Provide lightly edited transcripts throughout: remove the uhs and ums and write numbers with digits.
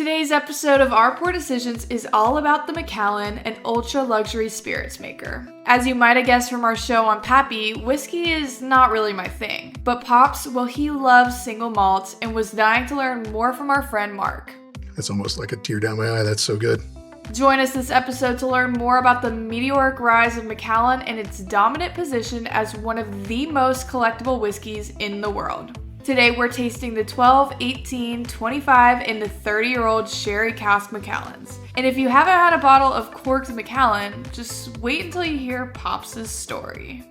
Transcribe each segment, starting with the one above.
Today's episode of Our Poor Decisions is all about the Macallan, an ultra-luxury spirits maker. As you might have guessed from our show on Pappy, whiskey is not really my thing. But Pops, well, he loves single malts and was dying to learn more from our friend Mark. That's almost like a tear down my eye. That's so good. Join us this episode to learn more about the meteoric rise of Macallan and its dominant position as one of the most collectible whiskeys in the world. Today we're tasting the 12, 18, 25, and the 30-year-old sherry cask Macallans. And if you haven't had a bottle of corked Macallan, just wait until you hear Pops' story.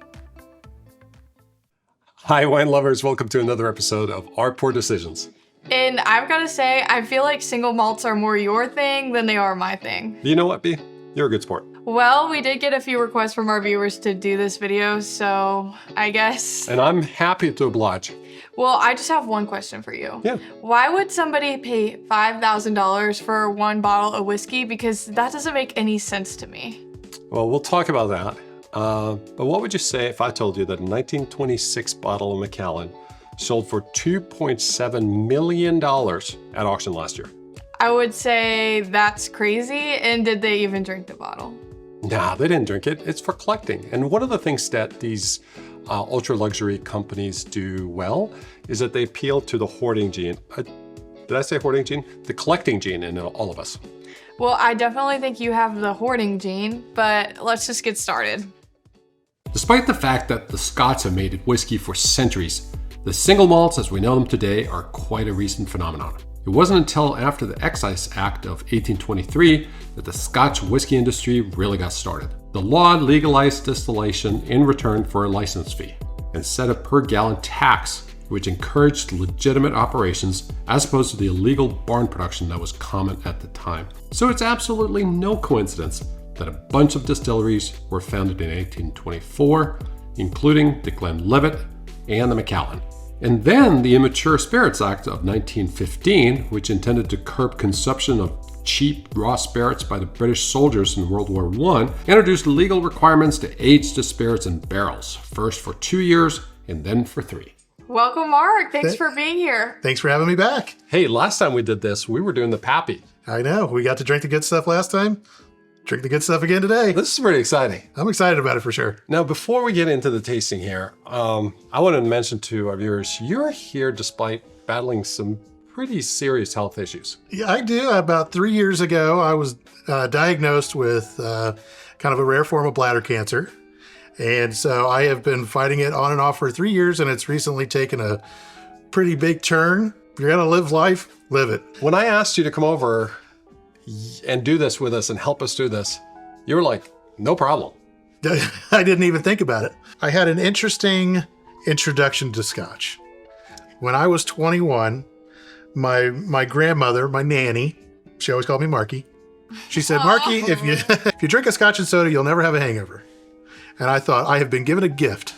Hi wine lovers, welcome to another episode of Our Poor Decisions. And I've got to say, I feel like single malts are more your thing than they are my thing. You know what, B? You're a good sport. Well, we did get a few requests from our viewers to do this video, so I guess... And I'm happy to oblige. Well, I just have one question for you. Yeah. Why would somebody pay $5,000 for one bottle of whiskey? Because that doesn't make any sense to me. Well, we'll talk about that. But what would you say if I told you that a 1926 bottle of Macallan sold for $2.7 million at auction last year? I would say that's crazy. And did they even drink the bottle? Nah, they didn't drink it. It's for collecting. And one of the things that these ultra luxury companies do well is that they appeal to the hoarding gene. Did I say hoarding gene? The collecting gene in all of us. Well, I definitely think you have the hoarding gene, but let's just get started. Despite the fact that the Scots have made whiskey for centuries, the single malts as we know them today are quite a recent phenomenon. It wasn't until after the Excise Act of 1823 that the Scotch whiskey industry really got started. The law legalized distillation in return for a license fee and set a per gallon tax which encouraged legitimate operations as opposed to the illegal barn production that was common at the time. So it's absolutely no coincidence that a bunch of distilleries were founded in 1824, including the Glenlivet and the Macallan. And then the Immature Spirits Act of 1915, which intended to curb consumption of cheap raw spirits by the British soldiers in World War I, introduced legal requirements to age the spirits in barrels, first for 2 years and then for 3. Welcome, Mark. Thanks for being here. Thanks for having me back. Hey, last time we did this, we were doing the Pappy. I know. We got to drink the good stuff last time. Drink the good stuff again today. This is pretty exciting. I'm excited about it for sure. Now, before we get into the tasting here, I want to mention to our viewers, you're here despite battling some pretty serious health issues. Yeah, I do. About 3 years ago, I was diagnosed with kind of a rare form of bladder cancer. And so I have been fighting it on and off for 3 years, and it's recently taken a pretty big turn. If you're going to live life, live it. When I asked you to come over and do this with us and help us do this, you were like, no problem. I didn't even think about it. I had an interesting introduction to Scotch. When I was 21, my grandmother, my nanny, she always called me Marky. She said, Marky, if you drink a Scotch and soda, you'll never have a hangover. And I thought, I have been given a gift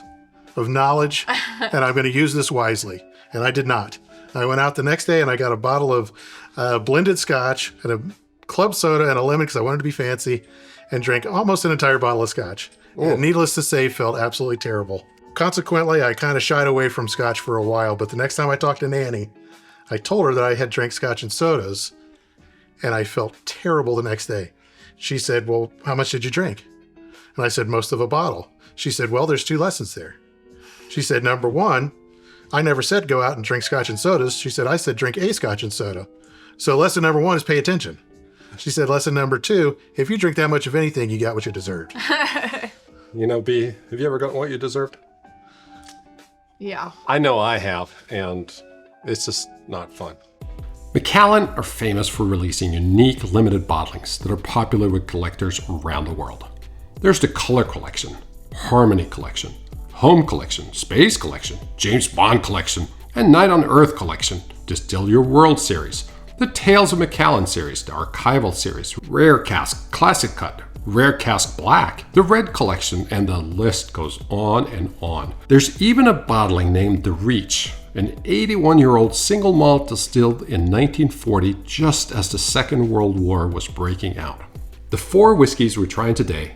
of knowledge, and I'm going to use this wisely. And I did not. I went out the next day and I got a bottle of blended Scotch and a club soda and a lemon because I wanted to be fancy, and drank almost an entire bottle of Scotch. And needless to say, felt absolutely terrible. Consequently, I kind of shied away from Scotch for a while, but the next time I talked to Nanny, I told her that I had drank Scotch and sodas, and I felt terrible the next day. She said, well, how much did you drink? And I said, most of a bottle. She said, well, there's 2 lessons there. She said, number 1, I never said go out and drink Scotch and sodas. She said, I said drink a Scotch and soda. So lesson number 1 is pay attention. She said, lesson number 2, if you drink that much of anything, you got what you deserved. You know, B, have you ever gotten what you deserved? Yeah. I know I have, and it's just not fun. Macallan are famous for releasing unique limited bottlings that are popular with collectors around the world. There's the Color Collection, Harmony Collection, Home Collection, Space Collection, James Bond Collection, and Night on Earth Collection, Distill Your World series, the Tales of Macallan series, the Archival series, Rare Cask Classic Cut, Rare Cask Black, the Red Collection, and the list goes on and on. There's even a bottling named The Reach, an 81-year-old single malt distilled in 1940 just as the Second World War was breaking out. The 4 whiskeys we're trying today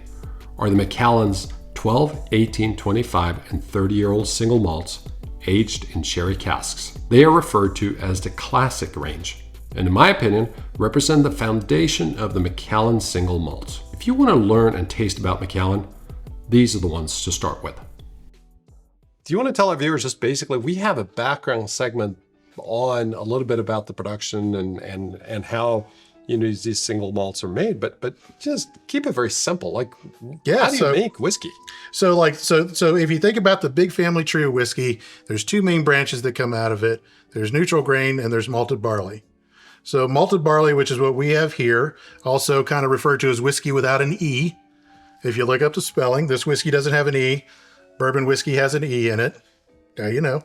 are the Macallan's 12, 18, 25, and 30-year-old single malts aged in sherry casks. They are referred to as the Classic range, and in my opinion, represent the foundation of the Macallan single malts. If you want to learn and taste about Macallan, these are the ones to start with. Do you want to tell our viewers just basically, we have a background segment on a little bit about the production and how these single malts are made, but just keep it very simple. Like, how do you make whiskey? So if you think about the big family tree of whiskey, there's two main branches that come out of it. There's neutral grain and there's malted barley. So malted barley, which is what we have here, also kind of referred to as whiskey without an E. If you look up the spelling, this whiskey doesn't have an E. Bourbon whiskey has an E in it. Now you know.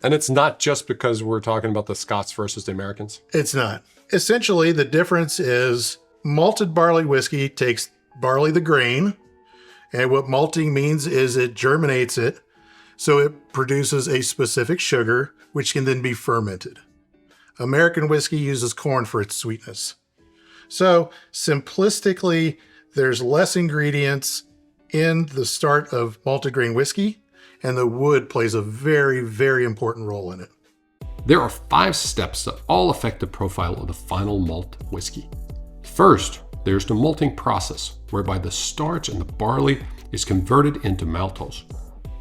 And it's not just because we're talking about the Scots versus the Americans? It's not. Essentially, the difference is malted barley whiskey takes barley, the grain, and what malting means is it germinates it, so it produces a specific sugar, which can then be fermented. American whiskey uses corn for its sweetness. So simplistically, there's less ingredients in the start of malted grain whiskey, and the wood plays a very, very important role in it. There are 5 steps that all affect the profile of the final malt whiskey. First, there's the malting process, whereby the starch in the barley is converted into maltose,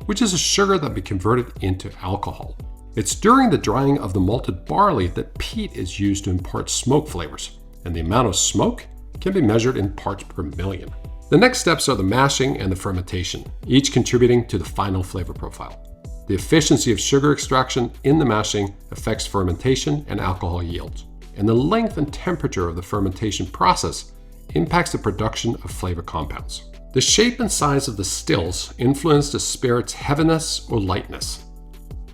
which is a sugar that be converted into alcohol. It's during the drying of the malted barley that peat is used to impart smoke flavors, and the amount of smoke can be measured in parts per million. The next steps are the mashing and the fermentation, each contributing to the final flavor profile. The efficiency of sugar extraction in the mashing affects fermentation and alcohol yields, and the length and temperature of the fermentation process impacts the production of flavor compounds. The shape and size of the stills influence the spirit's heaviness or lightness.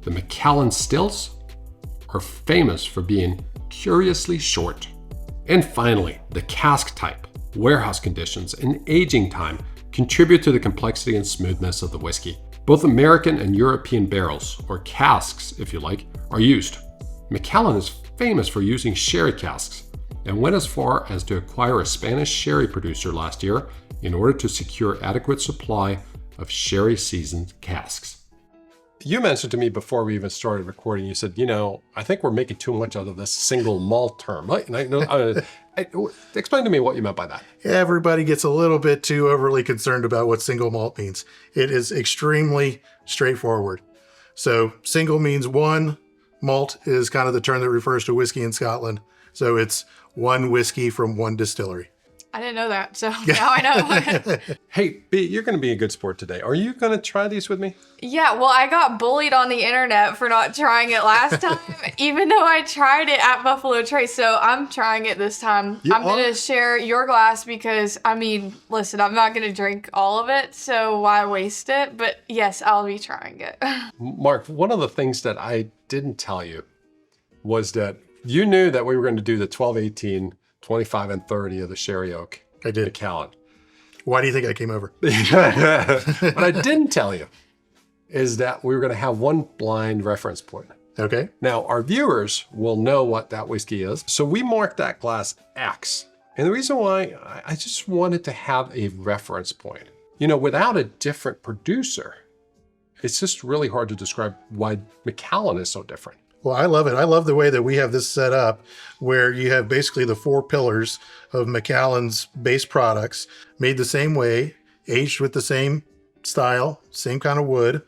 The Macallan stills are famous for being curiously short. And finally, the cask type, warehouse conditions, and aging time contribute to the complexity and smoothness of the whiskey. Both American and European barrels, or casks if you like, are used. Macallan is famous for using sherry casks and went as far as to acquire a Spanish sherry producer last year in order to secure adequate supply of sherry-seasoned casks. You mentioned to me before we even started recording, you said, I think we're making too much out of this single malt term. Explain to me what you meant by that. Everybody gets a little bit too overly concerned about what single malt means. It is extremely straightforward. So single means one. Malt is kind of the term that refers to whiskey in Scotland. So it's one whiskey from one distillery. I didn't know that, so now I know. Hey, B, you're going to be a good sport today. Are you going to try these with me? Yeah, well, I got bullied on the internet for not trying it last time, even though I tried it at Buffalo Trace, so I'm trying it this time. I'm going to share your glass because, listen, I'm not going to drink all of it, so why waste it? But yes, I'll be trying it. Mark, one of the things that I didn't tell you was that you knew that we were going to do the 12, 18, 25, and 30 of the Sherry Oak. I did. Macallan. Why do you think I came over? What I didn't tell you is that we were going to have one blind reference point. Okay. Now, our viewers will know what that whiskey is. So we marked that glass X. And the reason why, I just wanted to have a reference point. Without a different producer, it's just really hard to describe why Macallan is so different. Well, I love it. I love the way that we have this set up where you have basically the 4 pillars of Macallan's base products made the same way, aged with the same style, same kind of wood,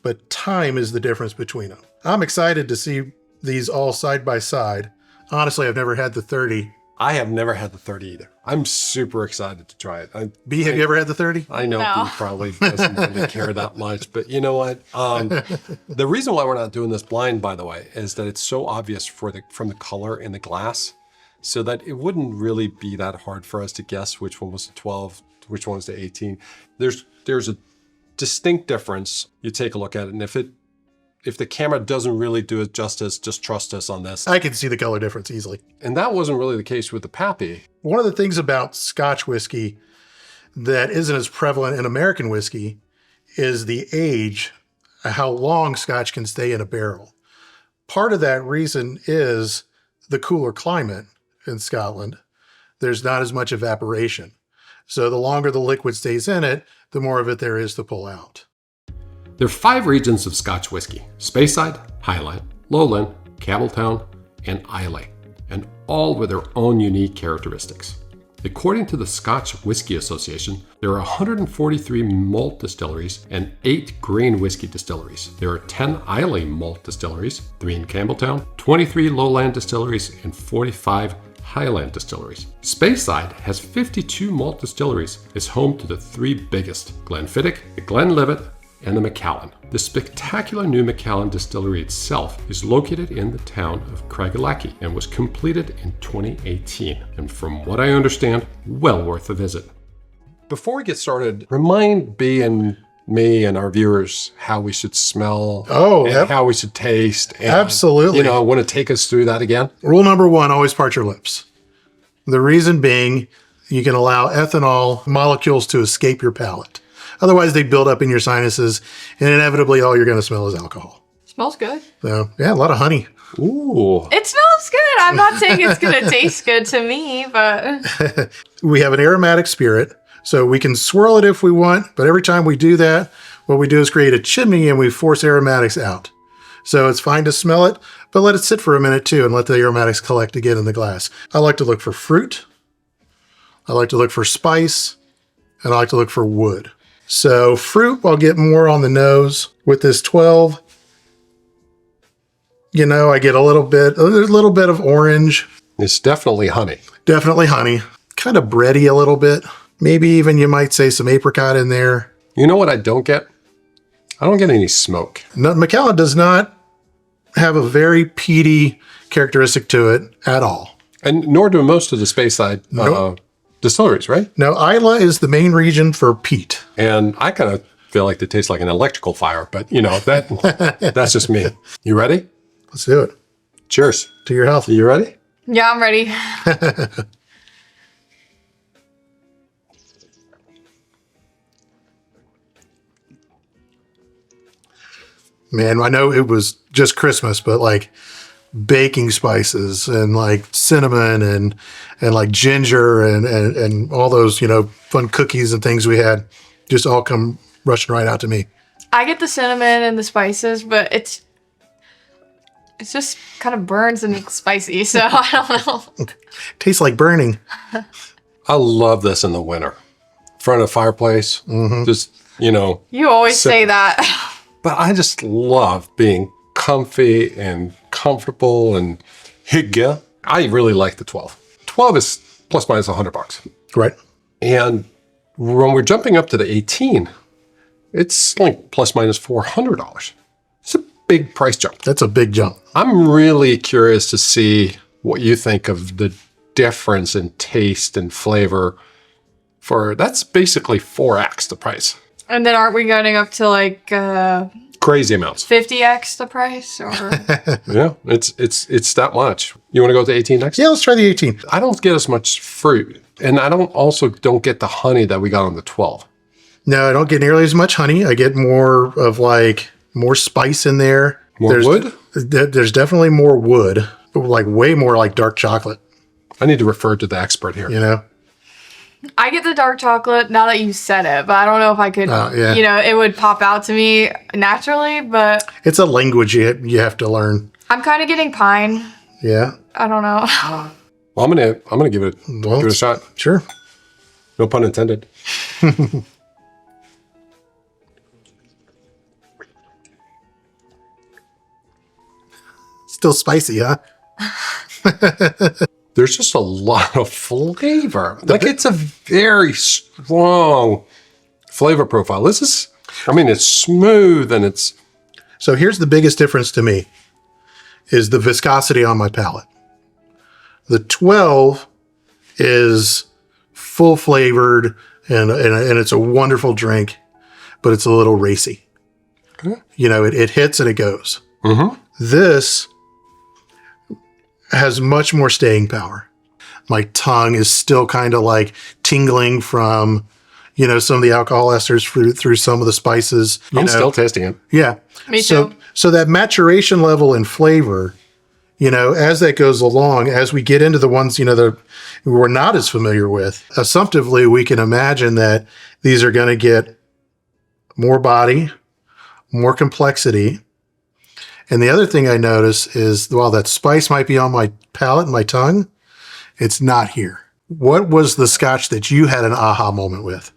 but time is the difference between them. I'm excited to see these all side by side. Honestly, I've never had the 30. I have never had the 30 either. I'm super excited to try it. B, have you ever had the 30? I know No. B probably doesn't really care that much, but you know what? The reason why we're not doing this blind, by the way, is that it's so obvious from the color in the glass, so that it wouldn't really be that hard for us to guess which one was the 12, which one was the 18. There's a distinct difference. You take a look at it, and if the camera doesn't really do it justice, just trust us on this. I can see the color difference easily. And that wasn't really the case with the Pappy. One of the things about Scotch whiskey that isn't as prevalent in American whiskey is the age, how long Scotch can stay in a barrel. Part of that reason is the cooler climate in Scotland. There's not as much evaporation. So the longer the liquid stays in it, the more of it there is to pull out. There are 5 regions of Scotch whiskey: Speyside, Highland, Lowland, Campbelltown, and Islay. And all with their own unique characteristics. According to the Scotch Whisky Association, there are 143 malt distilleries and 8 grain whiskey distilleries. There are 10 Islay malt distilleries, 3 in Campbelltown, 23 lowland distilleries, and 45 Highland distilleries. Speyside has 52 malt distilleries, is home to the 3 biggest, Glenfiddich, the Glenlivet, and the Macallan. The spectacular new Macallan distillery itself is located in the town of Craigielacky and was completed in 2018. And from what I understand, well worth a visit. Before we get started, remind B and me and our viewers how we should smell and how we should taste. And, Absolutely. Want to take us through that again? Rule number 1, always part your lips. The reason being, you can allow ethanol molecules to escape your palate. Otherwise, they build up in your sinuses, and inevitably all you're going to smell is alcohol. Smells good. So, yeah, a lot of honey. Ooh. It smells good. I'm not saying it's going to taste good to me, but... We have an aromatic spirit, so we can swirl it if we want, but every time we do that, what we do is create a chimney and we force aromatics out. So it's fine to smell it, but let it sit for a minute too and let the aromatics collect again in the glass. I like to look for fruit. I like to look for spice, and I like to look for wood. So fruit, I'll get more on the nose. With this 12, I get a little bit of orange. It's definitely honey. Definitely honey. Kind of bready a little bit. Maybe even you might say some apricot in there. You know what I don't get? I don't get any smoke. No, Macallan does not have a very peaty characteristic to it at all. And nor do most of the Speyside distilleries, right? No, Islay is the main region for peat. And I kind of feel like they taste like an electrical fire, but that's just me. You ready? Let's do it. Cheers. To your health. You ready? Yeah, I'm ready. Man, I know it was just Christmas, but like baking spices and like cinnamon and like ginger and all those, fun cookies and things we had just all come rushing right out to me. I get the cinnamon and the spices, but it's just kind of burns and it's spicy, so I don't know. Tastes like burning. I love this in the winter. In front of a fireplace. Mm-hmm. Just, You always say that. But I just love being comfy and comfortable and hygge. I really like the 12. 12 is plus minus $100. Right. And when we're jumping up to the 18, it's like plus minus $400. It's a big price jump. That's a big jump. I'm really curious to see what you think of the difference in taste and flavor that's basically 4x the price. And then aren't we going up to like crazy amounts? 50x the price? Or Yeah, it's that much. You want to go to 18 next? Yeah, let's try the 18. I don't get as much fruit, and I don't get the honey that we got on the 12. No, I don't get nearly as much honey. I get more of like more spice in there. There's wood? There's definitely more wood, but like way more like dark chocolate. I need to refer to the expert here. I get the dark chocolate now that you said it, but I don't know if I could, it would pop out to me naturally, but... It's a language you have to learn. I'm kind of getting pine. Yeah. I don't know. Well, I'm gonna give it a shot. Sure. No pun intended. Still spicy, huh? There's just a lot of flavor. It's a very strong flavor profile. It's smooth and it's... So here's the biggest difference to me is the viscosity on my palate. The 12 is full flavored and it's a wonderful drink, but it's a little racy. Okay. It hits and it goes. Mm-hmm. This has much more staying power. My tongue is still kind of like tingling from, some of the alcohol esters through some of the spices. I'm still tasting it. Yeah. Me too. So that maturation level in flavor, as that goes along, as we get into the ones, that we're not as familiar with, assumptively, we can imagine that these are going to get more body, more complexity. And the other thing I notice is, while that spice might be on my palate and my tongue, It's not here. What was the Scotch that you had an aha moment with?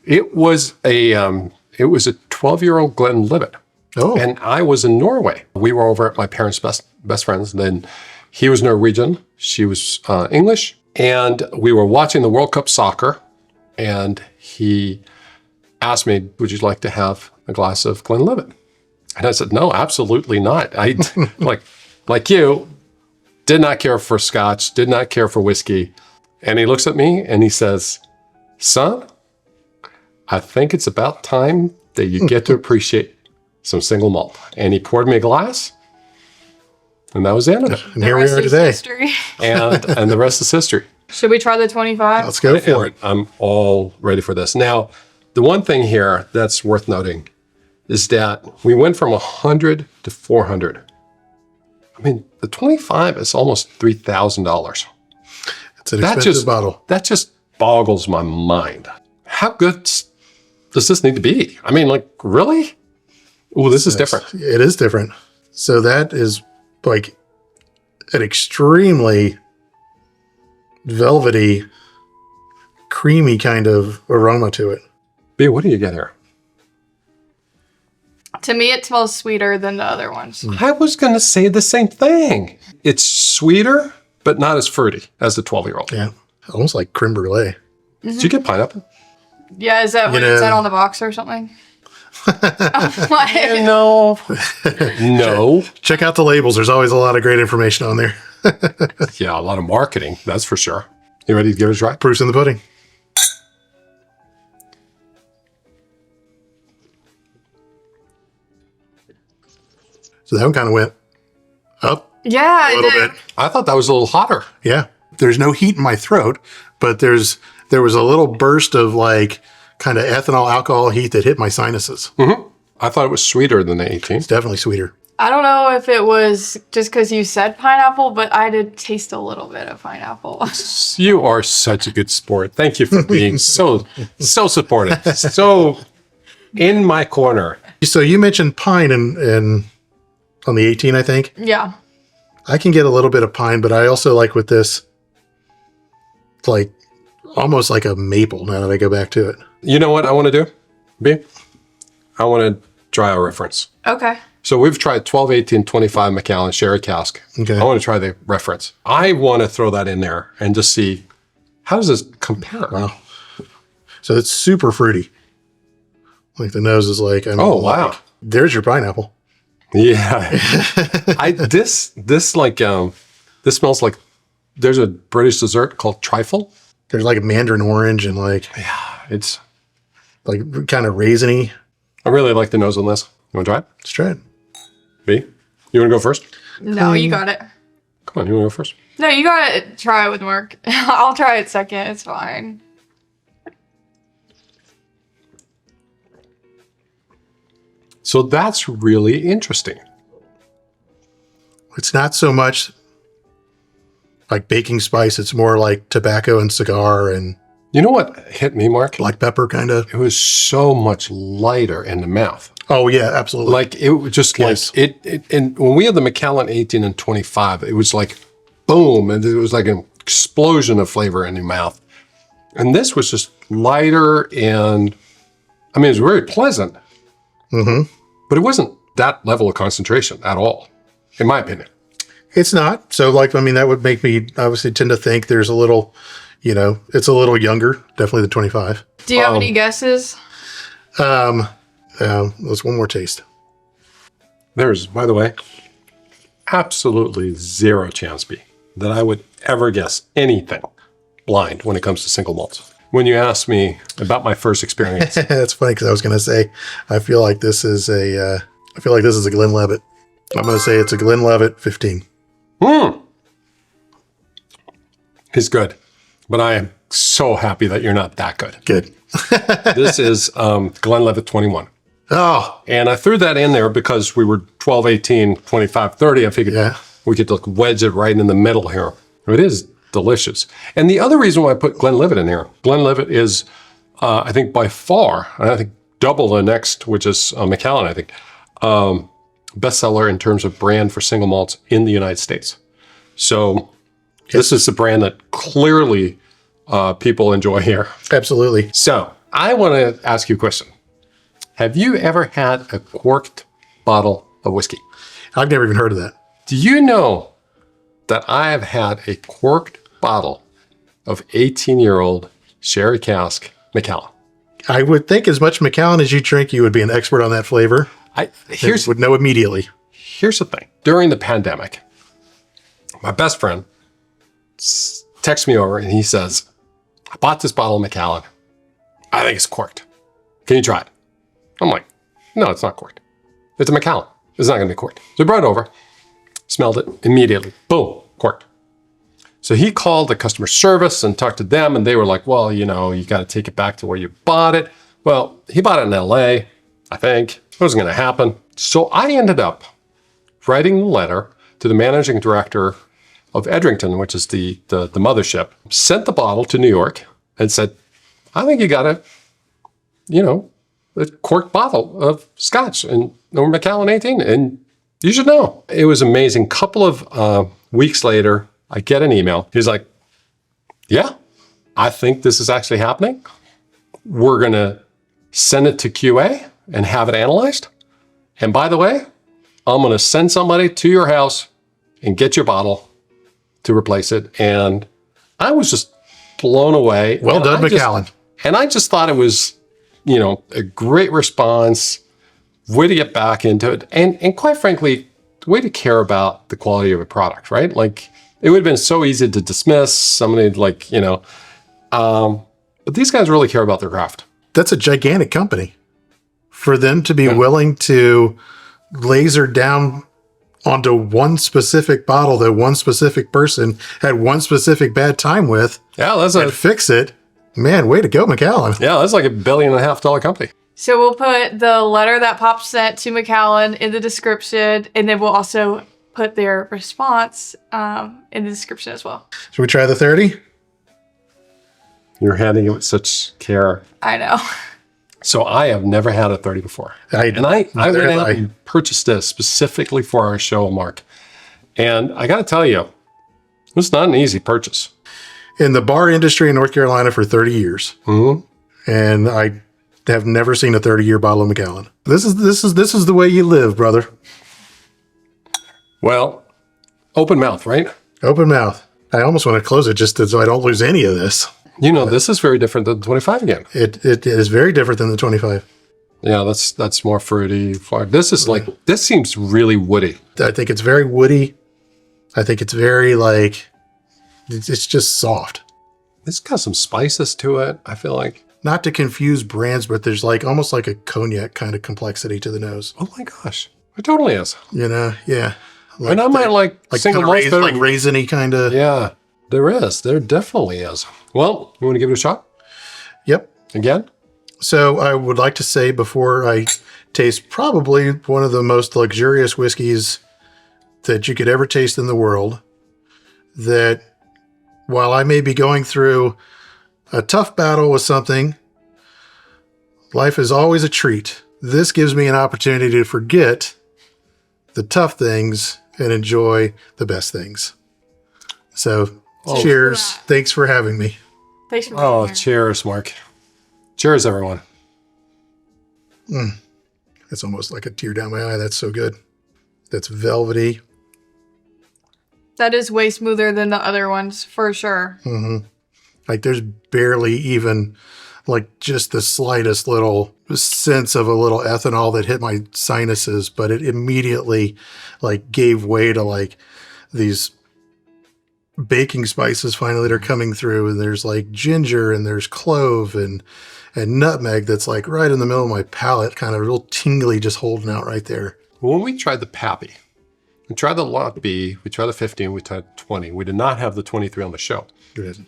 It was a 12-year-old Glenlivet. Oh, And I was in Norway. We were over at my parents' best friends. And then he was Norwegian. She was English. And we were watching the World Cup soccer. And he asked me, would you like to have a glass of Glenlivet? And I said, no, absolutely not. I, like you, did not care for Scotch, did not care for whiskey. And he looks at me and he says, son, I think it's about time that you get to appreciate some single malt. And he poured me a glass, and that was the end of it. and here we are today. History. And the rest is history. Should we try the 25? Let's go for it. I'm all ready for this. Now, the one thing here that's worth noting is that we went from 100 to 400. I mean, the 25 is almost $3,000. It's an expensive bottle. That just boggles my mind. How good does this need to be? I mean, like, really? Oh, this is different. It is different. So that is like an extremely velvety, creamy kind of aroma to it. B, what do you get here? To me, it smells sweeter than the other ones. I was going to say the same thing. It's sweeter, but not as fruity as the 12-year-old. Yeah, almost like creme brulee. Did you get pineapple? Yeah, is that what it said on the box or something? No. No. Check out the labels. There's always a lot of great information on there. Yeah, a lot of marketing, that's for sure. You ready to give it a try? Proof's in the pudding. So that one kind of went up Yeah, a little bit. I thought that was a little hotter. Yeah. There's no heat in my throat, but there was a little burst of like kind of ethanol alcohol heat that hit my sinuses. I thought it was sweeter than the 18. It's definitely sweeter. I don't know if it was just because you said pineapple, but I did taste a little bit of pineapple. You are such a good sport. Thank you for being so supportive. So in my corner. So you mentioned pine in on the 18, I think. Yeah. I can get a little bit of pine, but I also like with this, it's like almost like a maple now that I go back to it. You know what I want to do, B? I want to try a reference. Okay. So we've tried 12, 18, 25 Macallan Sherry Cask. Okay. I want to try the reference. I want to throw that in there and just see, how does this compare? Wow. So it's super fruity. Like the nose is like, Oh, wow. There's your pineapple. Yeah. This smells like, there's a British dessert called trifle. There's like a mandarin orange and like, It's, like kind of raisiny. I really like the nose on this. You want to try it? Let's try it. B, you want to go first? No, you got it. Come on, you want to go first? No, you gotta try it with Mark. I'll try it second. It's fine. So that's really interesting. It's not so much like baking spice. It's more like tobacco and cigar and You know what hit me, Mark? black pepper kind of. It was so much lighter in the mouth. Oh yeah, absolutely. Like it was just Yes. like it. And when we had the Macallan 18 and 25, it was like boom, and it was like an explosion of flavor in your mouth. And this was just lighter, and I mean, it was very pleasant. But it wasn't that level of concentration at all, in my opinion. It's not. So like, I mean, that would make me obviously tend to think there's a little, it's a little younger, definitely the 25. Do you have any guesses? Let's one more taste. There's, by the way, absolutely zero chance, B, that I would ever guess anything blind when it comes to single malts. When you asked me about my first experience, That's funny because I was going to say, I feel like this is a Glenlivet. I'm going to say it's a Glenlivet 15. He's good, but I am so happy that you're not that good. Good. This is Glenlivet 21. Oh, And I threw that in there because we were 12, 18, 25, 30. I figured Yeah. we could like wedge it right in the middle here. It is delicious. And the other reason why I put Glenlivet in here, Glenlivet is, I think by far, and I think double the next, which is Macallan, I think, bestseller in terms of brand for single malts in the United States. So This is a brand that clearly people enjoy here. Absolutely. So I want to ask you a question. Have you ever had a corked bottle of whiskey? I've never even heard of that. Do you know that I have had a corked bottle of 18-year-old sherry cask Macallan? I would think as much Macallan as you drink, you would be an expert on that flavor. Would know immediately. Here's the thing. During the pandemic, my best friend texts me over and he says, I bought this bottle of Macallan. I think it's corked. Can you try it? I'm like, no, it's not corked. It's a Macallan. It's not going to be corked. So he brought it over, smelled it immediately. Boom, corked. So he called the customer service and talked to them, and they were like, well, you got to take it back to where you bought it. Well, he bought it in LA, I think. It wasn't going to happen. So I ended up writing a letter to the managing director of Edrington, which is the mothership, sent the bottle to New York and said, I think you got a corked bottle of scotch or Macallan 18, and you should know. It was amazing. Couple of weeks later, I get an email. He's like, yeah, I think this is actually happening. We're going to send it to QA and have it analyzed. And by the way, I'm going to send somebody to your house and get your bottle to replace it. And I was just blown away. Well done, Macallan. And I just thought it was, a great response, way to get back into it. And quite frankly, way to care about the quality of a product, right? Like, it would have been so easy to dismiss somebody but these guys really care about their craft. That's a gigantic company. For them to be willing to laser down onto one specific bottle that one specific person had one specific bad time with and fix it. Man, way to go, Macallan. Yeah, that's like $1.5 billion company. So we'll put the letter that Pop sent to Macallan in the description, and then we'll also put their response in the description as well. Should we try the 30? You're handling it with such care. I know. So I have never had a 30 before. I went out and purchased this specifically for our show, Mark. And I got to tell you, it's not an easy purchase. In the bar industry in North Carolina for 30 years. Mm-hmm. And I have never seen a 30-year bottle of Macallan. This is the way you live, brother. Well, open mouth, right? Open mouth. I almost want to close it just so I don't lose any of this. This is very different than the 25 again. It is very different than the 25. Yeah, that's more fruity. This seems really woody. I think it's very woody. I think it's very it's just soft. It's got some spices to it, I feel like. Not to confuse brands, but there's almost like a cognac kind of complexity to the nose. Oh my gosh. It totally is. Yeah. And I might like single malt better. Like raisiny kind of. Yeah, there is. There definitely is. Well, you want to give it a shot? Yep. Again? So I would like to say before I taste probably one of the most luxurious whiskeys that you could ever taste in the world, that while I may be going through a tough battle with something, life is always a treat. This gives me an opportunity to forget the tough things and enjoy the best things. So, cheers. Thanks for having me. Thanks for being here. Cheers, Mark. Cheers, everyone. It's almost like a tear down my eye. That's so good. That's velvety. That is way smoother than the other ones, for sure. Mm-hmm. There's barely even just the slightest little sense of a little ethanol that hit my sinuses, but it immediately gave way to these baking spices finally that are coming through. And there's ginger and there's clove and nutmeg that's right in the middle of my palate, kind of real tingly, just holding out right there. When we tried the Pappy, we tried the Lot B, we tried the 15, we tried 20. We did not have the 23 on the show. Good.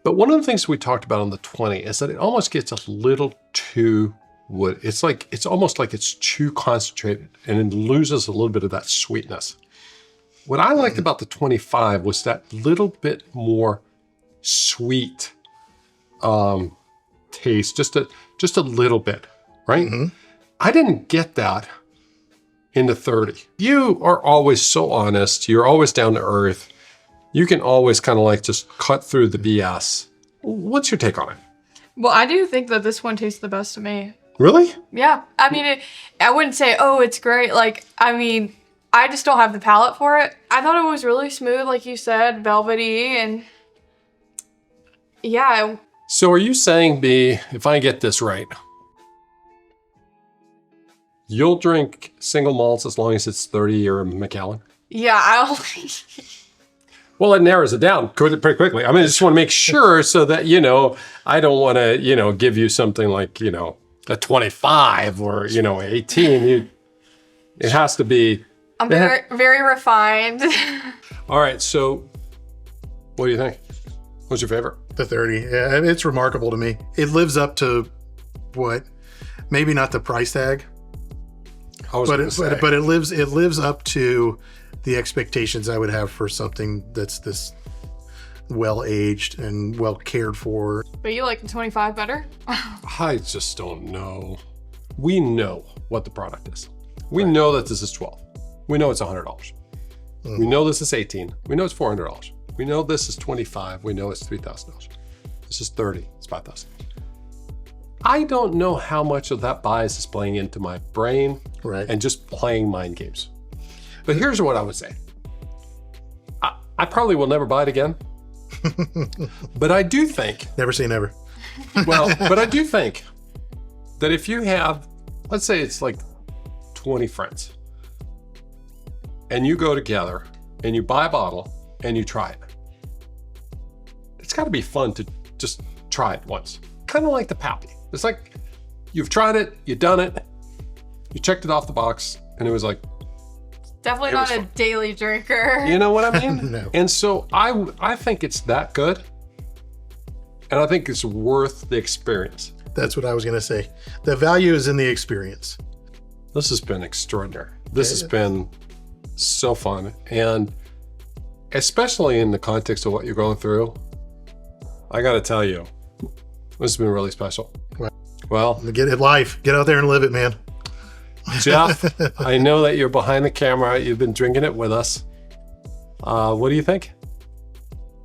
But one of the things we talked about on the 20 is that it almost gets a little too wood. It's almost like it's too concentrated and it loses a little bit of that sweetness. What I liked about the 25 was that little bit more sweet taste, just a little bit, right? Mm-hmm. I didn't get that in the 30. You are always so honest. You're always down to earth. You can always kind of like just cut through the BS. What's your take on it? Well, I do think that this one tastes the best to me. Really? Yeah. I mean, I wouldn't say, oh, it's great. Like, I mean, I just don't have the palate for it. I thought it was really smooth, like you said, velvety, and yeah. So are you saying, B, if I get this right, you'll drink single malts as long as it's 30 or Macallan? Yeah, I'll... Well, it narrows it down pretty quickly. I mean, I just want to make sure so that, I don't want to, give you something like, a 25 or, 18. It has to be... I'm very, very refined. All right, so what do you think? What's your favorite? The 30. Yeah, it's remarkable to me. It lives up to what? Maybe not the price tag, but it lives up to the expectations I would have for something that's this well aged and well cared for. But you like the 25 better? I just don't know. We know what the product is. We know that this is 12. We know it's $100. Mm-hmm. We know this is 18. We know it's $400. We know this is 25. We know it's $3,000. This is 30. It's 5,000. I don't know how much of that bias is playing into my brain and just playing mind games. But here's what I would say. I probably will never buy it again. But I do think... Never say never. Well, but I do think that if you have, let's say it's like 20 friends, and you go together and you buy a bottle and you try it, it's got to be fun to just try it once. Kind of like the Pappy. It's like you've tried it, you've done it, you checked it off the box, and it was like, definitely not a daily drinker. you know what I mean? No. And so I think it's that good, and I think it's worth the experience. That's what I was going to say. The value is in the experience. This has been extraordinary. This has been so fun, and especially in the context of what you're going through, I got to tell you, this has been really special. Well, get it life. Get out there and live it, man. Jeff, I know that you're behind the camera. You've been drinking it with us. What do you think?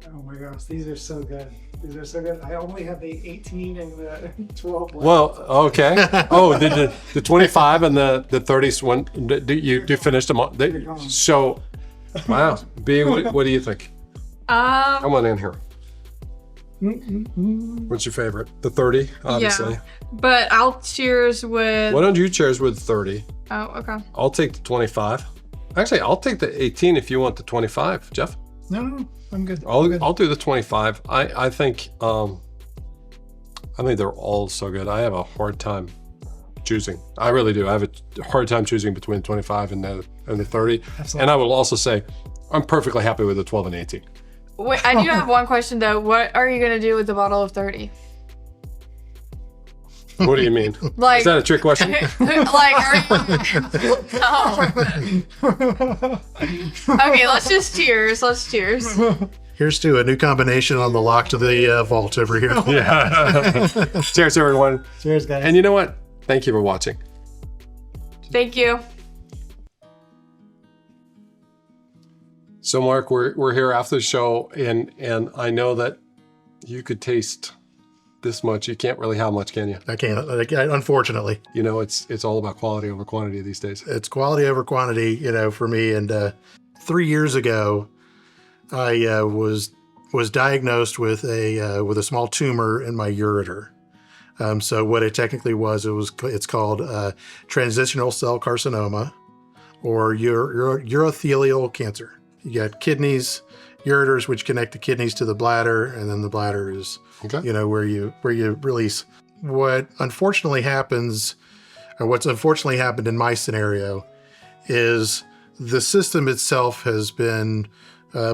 Oh my gosh, these are so good. These are so good. I only have the 18 and the 12 left. Well, okay. Oh, the 25 and the 30s one, you finished them all? So, wow. B, what do you think? Come on in here. What's your favorite? The 30, obviously. Yeah, but I'll cheers with... Why don't you cheers with 30? Oh, okay. I'll take the 25. Actually, I'll take the 18 if you want the 25. Jeff? No, I'm good. I'll do the 25. I think they're all so good. I have a hard time choosing. I really do. I have a hard time choosing between 25 and the 30. Absolutely. And I will also say, I'm perfectly happy with the 12 and 18. Wait, I do have one question though. What are you gonna do with the bottle of 30? What do you mean? Like, is that a trick question? Okay, let's just cheers. Let's cheers. Here's to a new combination on the lock to the vault over here. Yeah. Cheers, everyone. Cheers, guys. And you know what? Thank you for watching. Thank you. So, Mark, we're here after the show, and I know that you could taste this much. You can't really have much, can you? I can't, unfortunately. You know, it's all about quality over quantity these days. It's quality over quantity, for me. And 3 years ago, I was diagnosed with a small tumor in my ureter. So what it technically was, it's called transitional cell carcinoma, or urothelial cancer. You got kidneys, ureters, which connect the kidneys to the bladder, and then the bladder is, where you release. What unfortunately happens, or what's unfortunately happened in my scenario, is the system itself has been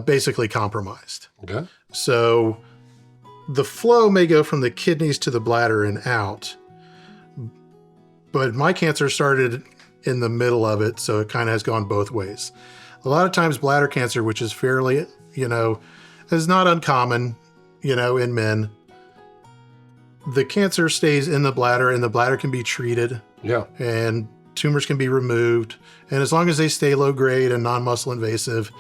basically compromised. Okay. So the flow may go from the kidneys to the bladder and out, but my cancer started in the middle of it, so it kind of has gone both ways. A lot of times bladder cancer, which is fairly, is not uncommon, in men, the cancer stays in the bladder and the bladder can be treated. Yeah. And tumors can be removed. And as long as they stay low grade and non-muscle invasive,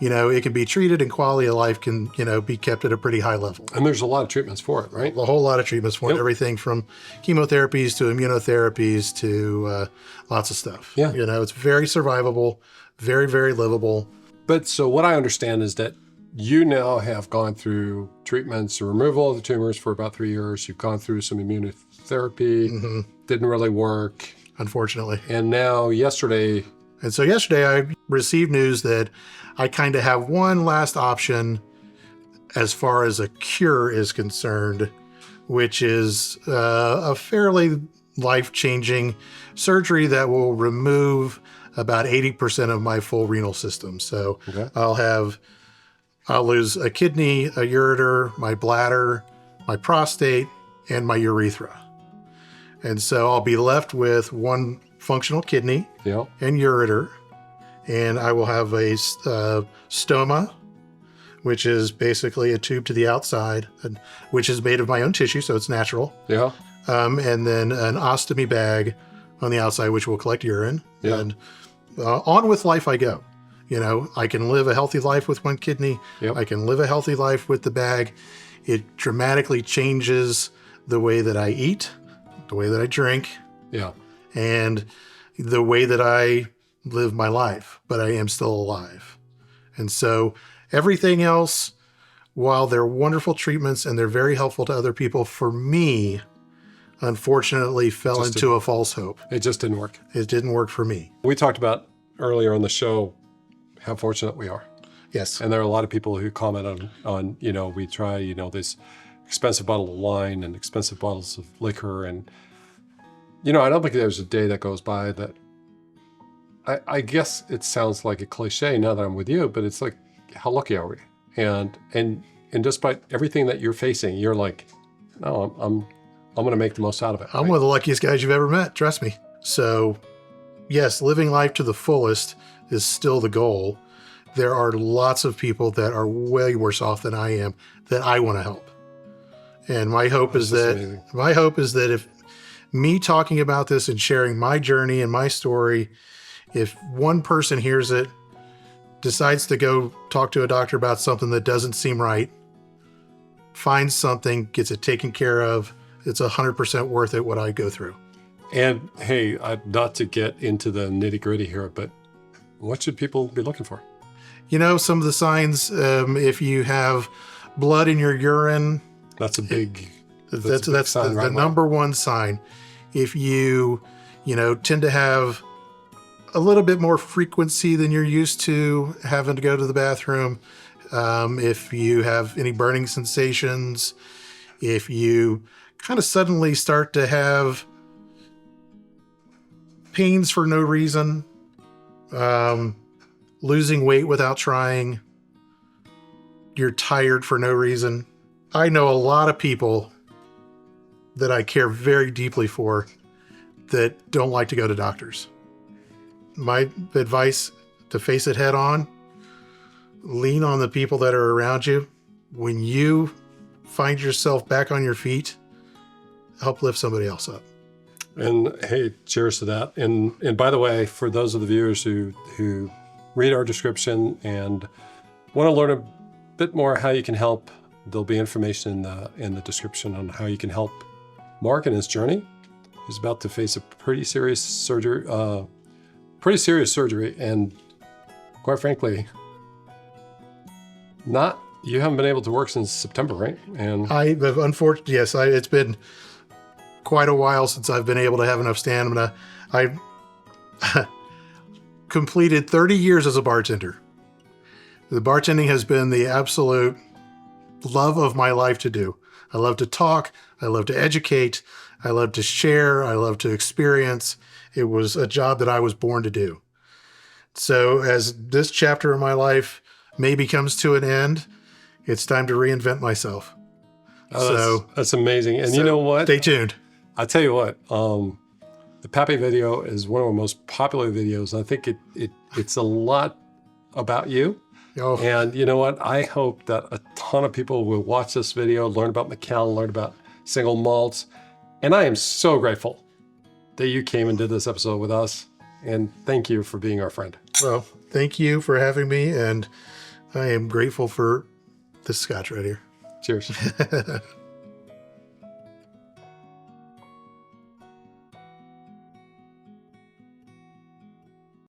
it can be treated and quality of life can, be kept at a pretty high level. And there's a lot of treatments for it, right? A whole lot of treatments for it, Yep. everything from chemotherapies to immunotherapies to lots of stuff. Yeah. It's very survivable, very, very livable. But so what I understand is that you now have gone through treatments, the removal of the tumors for about 3 years. You've gone through some immunotherapy, didn't really work. Unfortunately. And now yesterday, And so yesterday I received news that I kind of have one last option as far as a cure is concerned, which is a fairly life-changing surgery that will remove about 80% of my full renal system. So Okay. I'll lose a kidney, a ureter, my bladder, my prostate, and my urethra. And so I'll be left with one functional kidney yeah, and ureter, and I will have a stoma, which is basically a tube to the outside, which is made of my own tissue, so it's natural. yeah, And then an ostomy bag on the outside, which will collect urine. Yeah. And on with life I go. I can live a healthy life with one kidney. Yep. I can live a healthy life with the bag. It dramatically changes the way that I eat, the way that I drink, yeah. and the way that I live my life, but I am still alive. And so everything else, while they're wonderful treatments and they're very helpful to other people, for me, unfortunately fell Just into a false hope. It just didn't work. It didn't work for me. We talked about earlier on the show how fortunate we are. Yes. And there are a lot of people who comment on we try, this expensive bottle of wine and expensive bottles of liquor. And, I don't think there's a day that goes by that, I guess it sounds like a cliche now that I'm with you, but it's like, how lucky are we? And despite everything that you're facing, you're like, no, I'm going to make the most out of it. I'm one of the luckiest guys you've ever met, trust me. So, yes, living life to the fullest is still the goal. There are lots of people that are way worse off than I am that I want to help. And my hope is That's that amazing. if me talking about this and sharing my journey and my story, if one person hears it, decides to go talk to a doctor about something that doesn't seem right, finds something, gets it taken care of, it's 100% worth it what I go through. And hey, not to get into the nitty gritty here, but what should people be looking for? Some of the signs, if you have blood in your urine, That's a big, that's sign, the right? number one sign. If you, tend to have a little bit more frequency than you're used to having to go to the bathroom, if you have any burning sensations, if you kind of suddenly start to have pains for no reason, losing weight without trying, you're tired for no reason. I know a lot of people that I care very deeply for that don't like to go to doctors. My advice: to face it head on, lean on the people that are around you. When you find yourself back on your feet, help lift somebody else up. And hey, cheers to that. And by the way, for those of the viewers who read our description and want to learn a bit more how you can help, there'll be information in the description on how you can help Mark in his journey. He's about to face a pretty serious surgery, and quite frankly, you haven't been able to work since September, right? And I have, unfortunately, yes, it's been quite a while since I've been able to have enough stamina. I completed 30 years as a bartender. The bartending has been the absolute love of my life to do. I love to talk. I love to educate. I love to share. I love to experience. It was a job that I was born to do. So as this chapter of my life maybe comes to an end, it's time to reinvent myself. that's amazing. And you know what? Stay tuned. I'll tell you what, the Pappy video is one of our most popular videos. I think it's a lot about you. Oh, And you know what? I hope that a ton of people will watch this video, learn about Macallan, learn about single malts. And I am so grateful that you came and did this episode with us. And thank you for being our friend. well, thank you for having me. And I am grateful for this scotch right here. Cheers.